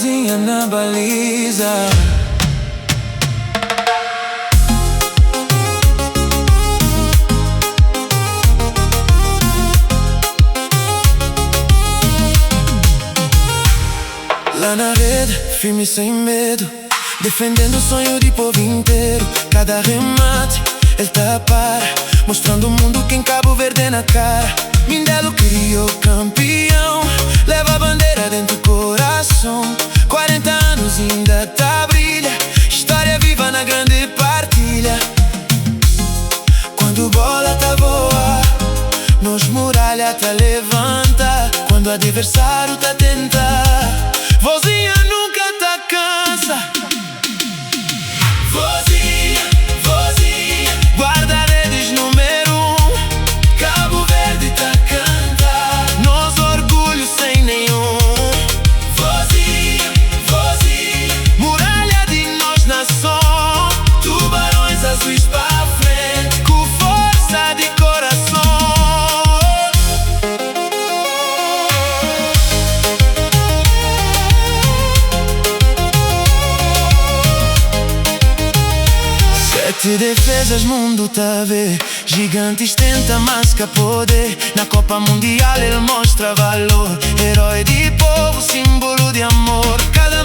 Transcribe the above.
vozinha na baliza. Lá na rede, firme sem medo, defendendo o sonho de povo inteiro. Cada remate, ele tá a par, mostrando o mundo que em Cabo Verde é na cara. Mindelo criou campeão, leva a bandeira dentro do coração. 40 anos e ainda tá brilha, história viva na grande partilha. Quando bola tá boa, nós muralha tá levanta. Quando o adversário tá tenta, vozinha nunca tá cansa. Vozinha, vozinha, guarda-redes número 1. Cabo Verde tá canta, nosso orgulho sem nenhum. Vozinha, vozinha, muralha de nós nação. Tubarões azuis pra frente, com força de coração. Sete defesas, mundo tá a ver. Gigantes tenta masca poder. Na Copa Mundial ele mostra valor. Herói de povo, símbolo de amor. Cada